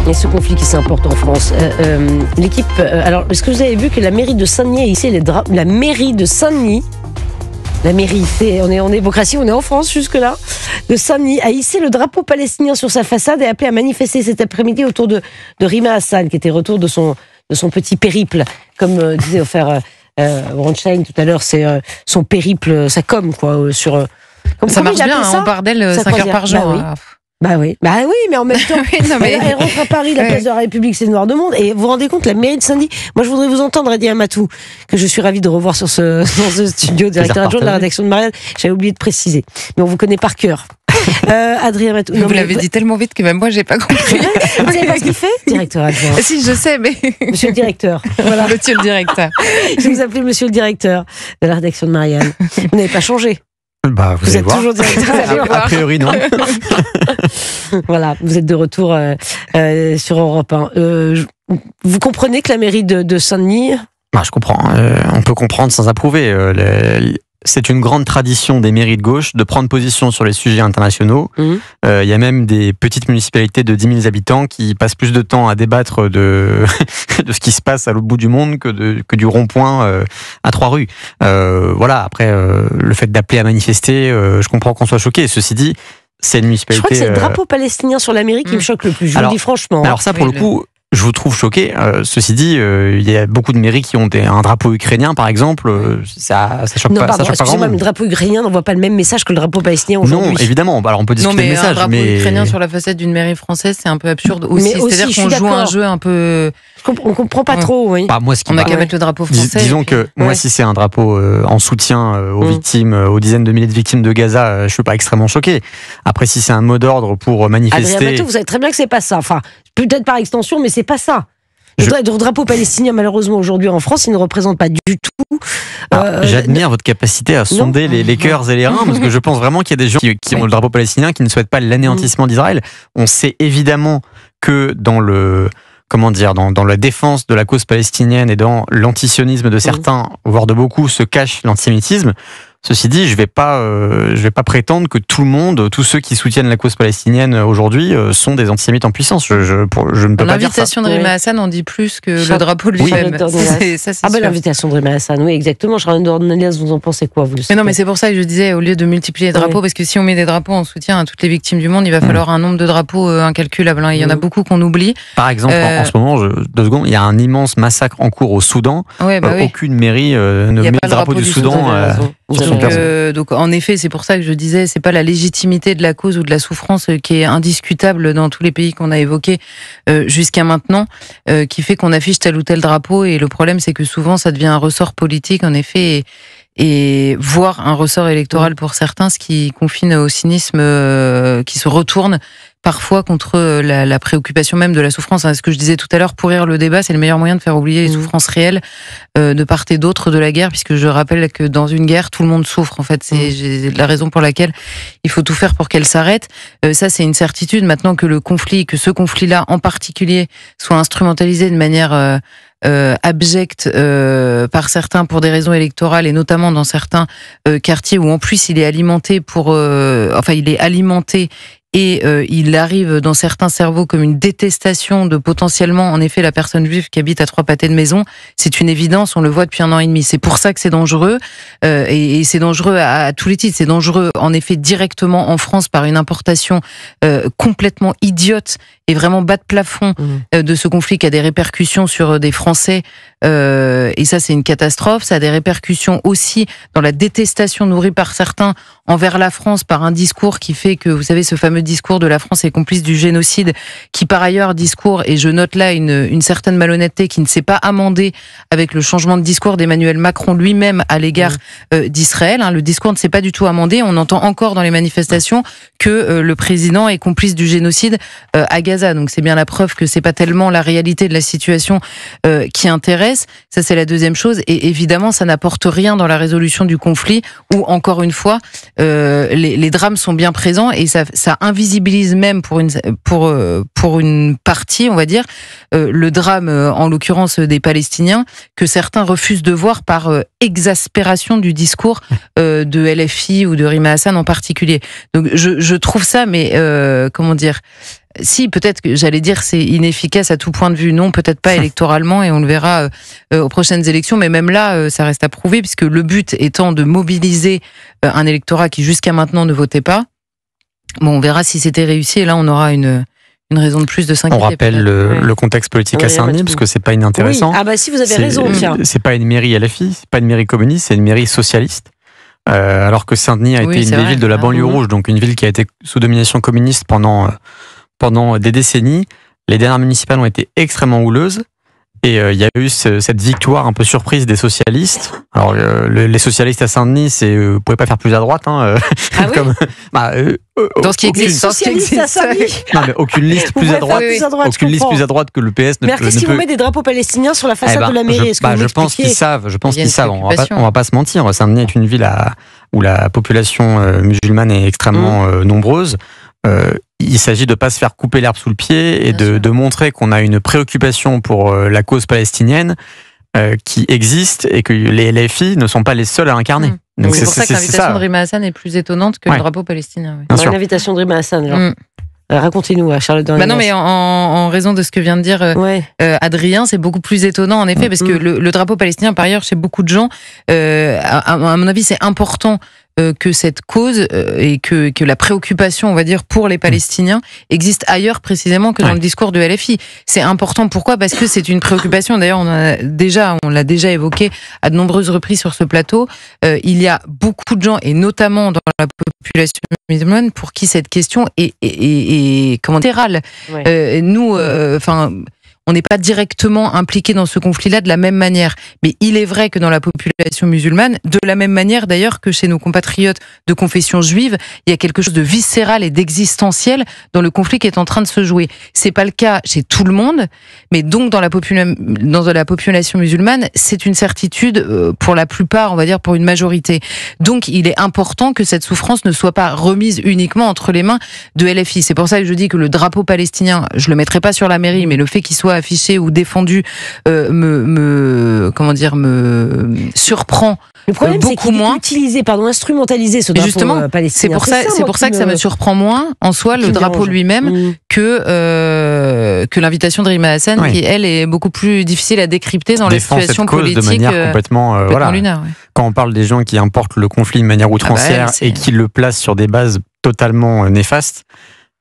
Et ce conflit qui s'importe en France. L'équipe. Alors, est-ce que vous avez vu que la mairie de Saint-Denis a hissé la mairie de Saint-Denis, la mairie, on est en démocratie, on est en France jusque-là, de Saint-Denis, a hissé le drapeau palestinien sur sa façade et a appelé à manifester cet après-midi autour de Rima Hassan, qui était retour de son petit périple, comme disait Ronstein tout à l'heure, c'est son périple, sa com, quoi, sur. Ça marche bien, on part d'elle 5 heures par jour. Bah oui, mais en même temps, elle rentre à Paris, la place de la République, c'est noir de monde. Et vous vous rendez compte, la mairie de Saint-Denis, moi je voudrais vous entendre, Adi Amatou, que je suis ravie de revoir dans ce studio, directeur adjoint de la rédaction de Marianne. J'avais oublié de préciser, mais on vous connaît par cœur. Adrien Matou. Vous l'avez dit tellement vite que même moi j'ai pas compris. Vous savez pas ce qu'il fait, directeur adjoint? Si, je sais, mais Monsieur le directeur. Voilà. Monsieur le directeur. Je vous appelle Monsieur le directeur de la rédaction de Marianne. Vous n'avez pas changé. Bah, vous êtes toujours directeur. A priori, non. Voilà, vous êtes de retour sur Europe 1. Vous comprenez que la mairie de Saint-Denis... Bah, je comprends. On peut comprendre sans approuver. C'est une grande tradition des mairies de gauche de prendre position sur les sujets internationaux. Il y a même des petites municipalités de 10 000 habitants qui passent plus de temps à débattre de ce qui se passe à l'autre bout du monde que du rond-point à 3 rues. Voilà, après, le fait d'appeler à manifester, je comprends qu'on soit choqué. Ceci dit, c'est une municipalité... Je crois que c'est le drapeau palestinien sur la mairie qui me choque le plus, je vous le dis franchement. Alors ça, pour le coup... Je vous trouve choqué. Ceci dit, il y a beaucoup de mairies qui ont un drapeau ukrainien, par exemple. Ça choque pas. Ça choque pas vraiment. Le drapeau ukrainien n'envoie pas le même message que le drapeau palestinien aujourd'hui. Non, évidemment. Alors on peut discuter le message, un drapeau ukrainien sur la façade d'une mairie française, c'est un peu absurde aussi. C'est-à-dire qu'on joue un jeu un peu. On comprend pas trop. Oui. Bah, moi, on a qu'à mettre le drapeau français. Disons que moi, si c'est un drapeau en soutien aux victimes, aux dizaines de milliers de victimes de Gaza, je suis pas extrêmement choqué. Après, si c'est un mot d'ordre pour manifester. Adrien Matou, vous savez très bien que c'est pas ça. Enfin, peut-être par extension, mais c'est pas ça. Le drapeau palestinien, malheureusement, aujourd'hui en France, il ne représente pas du tout. J'admire votre capacité à sonder les cœurs et les reins, parce que je pense vraiment qu'il y a des gens qui ont le drapeau palestinien, qui ne souhaitent pas l'anéantissement d'Israël. On sait évidemment que dans la défense de la cause palestinienne et dans l'antisionisme de certains, voire de beaucoup, se cache l'antisémitisme. Ceci dit, je vais pas prétendre que tout le monde, tous ceux qui soutiennent la cause palestinienne aujourd'hui, sont des antisémites en puissance. Je ne peux pas dire ça. L'invitation de Rima Hassan en dit plus que le drapeau de lui-même. L'invitation de Rima Hassan, oui, exactement. Charles Dornelas, vous en pensez quoi, vous? Mais non, mais c'est pour ça que je disais, au lieu de multiplier les drapeaux, parce que si on met des drapeaux en soutien à toutes les victimes du monde, il va falloir un nombre de drapeaux incalculable. Il y en a beaucoup qu'on oublie. Par exemple, en ce moment, 2 secondes, il y a un immense massacre en cours au Soudan. Aucune mairie ne met le drapeau du Soudan. Donc en effet, c'est pour ça que je disais, c'est pas la légitimité de la cause ou de la souffrance qui est indiscutable dans tous les pays qu'on a évoqués jusqu'à maintenant, qui fait qu'on affiche tel ou tel drapeau. Et le problème, c'est que souvent, ça devient un ressort politique, en effet, et voire un ressort électoral pour certains, ce qui confine au cynisme qui se retourne parfois contre la préoccupation même de la souffrance. Ce que je disais tout à l'heure, pourrir le débat, c'est le meilleur moyen de faire oublier les souffrances réelles de part et d'autre de la guerre, puisque je rappelle que dans une guerre, tout le monde souffre. En fait, c'est la raison pour laquelle il faut tout faire pour qu'elle s'arrête. Ça, c'est une certitude. Maintenant que que ce conflit-là en particulier, soit instrumentalisé de manière abjecte par certains pour des raisons électorales, et notamment dans certains quartiers où en plus il est alimenté et il arrive dans certains cerveaux comme une détestation de potentiellement, en effet, la personne juive qui habite à 3 pâtés de maison. C'est une évidence, on le voit depuis 1 an et demi. C'est pour ça que c'est dangereux, et c'est dangereux à tous les titres. C'est dangereux, en effet, directement en France par une importation complètement idiote et vraiment bas de plafond de ce conflit qui a des répercussions sur des Français. Et ça, c'est une catastrophe. Ça a des répercussions aussi dans la détestation nourrie par certains envers la France par un discours qui fait que, vous savez, ce fameux discours de la France est complice du génocide, qui par ailleurs discours, et je note là une certaine malhonnêteté, qui ne s'est pas amendé avec le changement de discours d'Emmanuel Macron lui-même à l'égard d'Israël. Le discours ne s'est pas du tout amendé. On entend encore dans les manifestations que le président est complice du génocide à Gaza. Donc c'est bien la preuve que c'est pas tellement la réalité de la situation qui intéresse. Ça, c'est la deuxième chose. Et évidemment, ça n'apporte rien dans la résolution du conflit, où, encore une fois, les drames sont bien présents, et ça invisibilise même pour une partie, on va dire, le drame, en l'occurrence des Palestiniens, que certains refusent de voir par exaspération du discours de LFI ou de Rima Hassan en particulier. Donc je trouve ça, mais comment dire, si, peut-être que j'allais dire c'est inefficace à tout point de vue. Non, peut-être pas électoralement, et on le verra aux prochaines élections. Mais même là, ça reste à prouver, puisque le but étant de mobiliser un électorat qui jusqu'à maintenant ne votait pas. Bon, on verra si c'était réussi, et là on aura une raison de plus de s'inquiéter. On rappelle le contexte politique à Saint-Denis, parce que c'est pas inintéressant. Oui. Ah bah si, vous avez raison, tiens. C'est pas une mairie LFI, c'est pas une mairie communiste, c'est une mairie socialiste. Alors que Saint-Denis a été une ville de la banlieue rouge, donc une ville qui a été sous domination communiste pendant des décennies. Les dernières municipales ont été extrêmement houleuses. Et il y a eu cette victoire un peu surprise des socialistes. Alors les socialistes à Saint-Denis, vous pouvez pas faire plus à droite. Hein, ah oui dans ce qui existe, socialistes à Saint-Denis. Non, mais aucune liste plus à droite. Aucune liste plus à droite que le PS ne peut. Mais qu'est-ce qu'ils vont mettre des drapeaux palestiniens sur la façade de la mairie? Je pense qu'ils savent. On va pas se mentir. Saint-Denis est une ville où la population musulmane est extrêmement nombreuse. Il s'agit de ne pas se faire couper l'herbe sous le pied et de montrer qu'on a une préoccupation pour la cause palestinienne qui existe et que les LFI ne sont pas les seuls à incarner. Donc c'est pour ça que l'invitation de Rima Hassan est plus étonnante que le drapeau palestinien. L'invitation de Rima Hassan, genre. Racontez-nous, Charlotte. Non, mais en raison de ce que vient de dire Adrien, c'est beaucoup plus étonnant en effet, parce que le drapeau palestinien, par ailleurs, chez beaucoup de gens, à mon avis, c'est important que cette cause et que la préoccupation, on va dire, pour les Palestiniens existe ailleurs précisément que dans le discours de LFI. C'est important. Pourquoi ? Parce que c'est une préoccupation. D'ailleurs, on l'a déjà évoqué à de nombreuses reprises sur ce plateau. Il y a beaucoup de gens, et notamment dans la population musulmane, pour qui cette question est comment dire, littérale. Nous, on n'est pas directement impliqué dans ce conflit-là de la même manière. Mais il est vrai que dans la population musulmane, de la même manière d'ailleurs que chez nos compatriotes de confession juive, il y a quelque chose de viscéral et d'existentiel dans le conflit qui est en train de se jouer. C'est pas le cas chez tout le monde, mais donc dans la population musulmane, c'est une certitude pour la plupart, on va dire pour une majorité. Donc il est important que cette souffrance ne soit pas remise uniquement entre les mains de LFI. C'est pour ça que je dis que le drapeau palestinien, je le mettrai pas sur la mairie, mais le fait qu'il soit affiché ou défendu me surprend. Le problème, beaucoup moins. Instrumentalisé ce drapeau palestinien. C'est pour ça que ça me surprend moins en soi le drapeau lui-même que l'invitation de Rima Hassan, qui elle est beaucoup plus difficile à décrypter dans la situation politique de manière complètement lunaire. Quand on parle des gens qui importent le conflit de manière outrancière et qui le placent sur des bases totalement néfastes,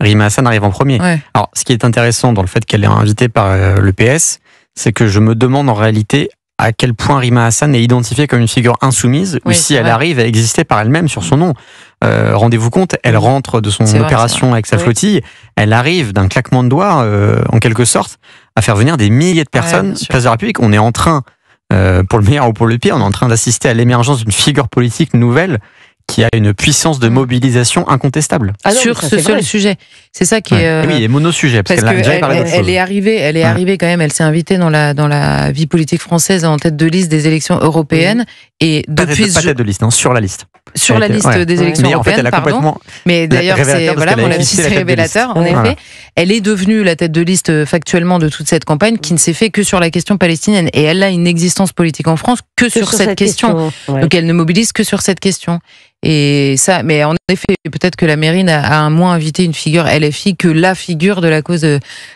Rima Hassan arrive en premier. Alors, ce qui est intéressant dans le fait qu'elle est invitée par le PS, c'est que je me demande en réalité à quel point Rima Hassan est identifiée comme une figure insoumise, ou si elle arrive à exister par elle-même sur son nom. Rendez-vous compte, elle rentre de son opération avec sa flottille, elle arrive d'un claquement de doigts, en quelque sorte, à faire venir des milliers de personnes place de la République. On est en train, pour le meilleur ou pour le pire, on est en train d'assister à l'émergence d'une figure politique nouvelle qui a une puissance de mobilisation incontestable. Sur ce seul sujet. C'est ça qui est... Oui, et monosujet, parce qu'elle est arrivée quand même, elle s'est invitée dans la vie politique française en tête de liste des élections européennes. Et depuis... Pas tête de liste, sur la liste. Sur la liste des élections européennes, pardon. Mais d'ailleurs, c'est révélateur, en effet. Elle est devenue la tête de liste factuellement de toute cette campagne qui ne s'est fait que sur la question palestinienne. Et elle a une existence politique en France que sur cette question. Donc elle ne mobilise que sur cette question. Et ça, mais en effet, peut-être que la mairie a moins invité une figure LFI que la figure de la cause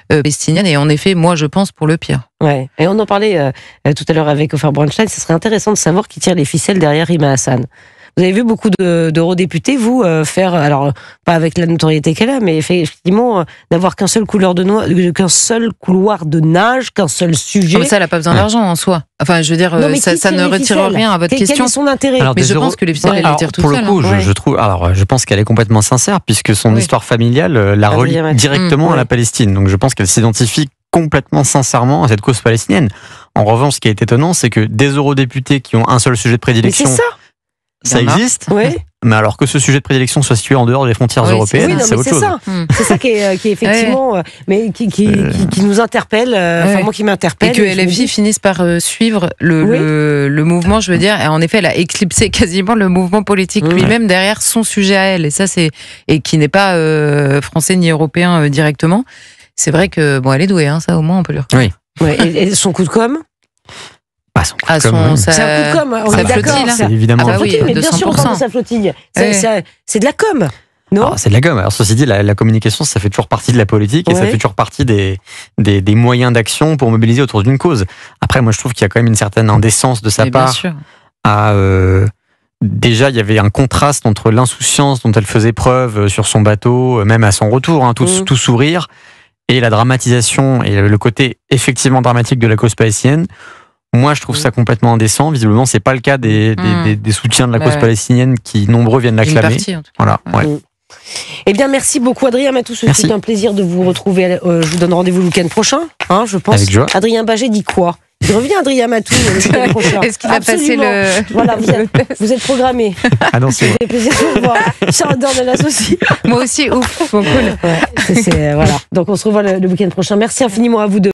palestinienne. Et en effet, moi, je pense pour le pire. Ouais. Et on en parlait tout à l'heure avec Ofer Braunstein. Ce serait intéressant de savoir qui tire les ficelles derrière Rima Hassan. Vous avez vu beaucoup d'eurodéputés, vous, faire, alors pas avec la notoriété qu'elle a, mais effectivement, d'avoir qu'un seul couloir de nage, qu'un seul sujet. Mais ça, elle n'a pas besoin d'argent en soi. Enfin, je veux dire, ça ne retire rien à votre question. Quel est son intérêt ? Mais je pense que les ficelles, elle les tire toute seule. Pour le coup, je trouve, je pense qu'elle est complètement sincère, puisque son histoire familiale la relie directement à la Palestine. Donc je pense qu'elle s'identifie complètement sincèrement à cette cause palestinienne. En revanche, ce qui est étonnant, c'est que des eurodéputés qui ont un seul sujet de prédilection... Mais c'est ça. Ça existe, mais alors que ce sujet de prédilection soit situé en dehors des frontières européennes, c'est autre chose. C'est ça qui est effectivement, mais qui nous interpelle, moi qui m'interpelle. Et que LFI finisse par suivre le mouvement, je veux dire. En effet, elle a éclipsé quasiment le mouvement politique lui-même derrière son sujet à elle. Et ça, et qui n'est pas français ni européen directement. C'est vrai que, elle est douée, ça au moins on peut le dire. Oui. Et son coup de com'? C'est un coup de com', on est d'accord. C'est évidemment mais bien sûr, on parle de sa flottille. C'est de la com'. Non. C'est de la gomme. Alors, ceci dit, la communication, ça fait toujours partie de la politique et ça fait toujours partie des moyens d'action pour mobiliser autour d'une cause. Après, moi, je trouve qu'il y a quand même une certaine indécence de sa part. Déjà, il y avait un contraste entre l'insouciance dont elle faisait preuve sur son bateau, même à son retour, tout sourire, et la dramatisation et le côté effectivement dramatique de la cause palestinienne. Moi, je trouve ça complètement indécent. Visiblement, c'est pas le cas des soutiens de la cause palestinienne qui, nombreux, viennent l'acclamer. Voilà. Ouais. Eh bien, merci beaucoup, Adrien Matou. C'est un plaisir de vous retrouver. Je vous donne rendez-vous le week-end prochain, je pense. Avec joie. Adrien Baget dit quoi? Il revient, Adrien Matou, le week-end prochain. Est-ce qu'il a passé le... Voilà, vous êtes programmé. Ah non, c'est bon. Plaisir de vous voir. Charles Dornelas aussi. Moi aussi, ouf. Bon, cool. Voilà. Donc, on se revoit le week-end prochain. Merci infiniment à vous deux.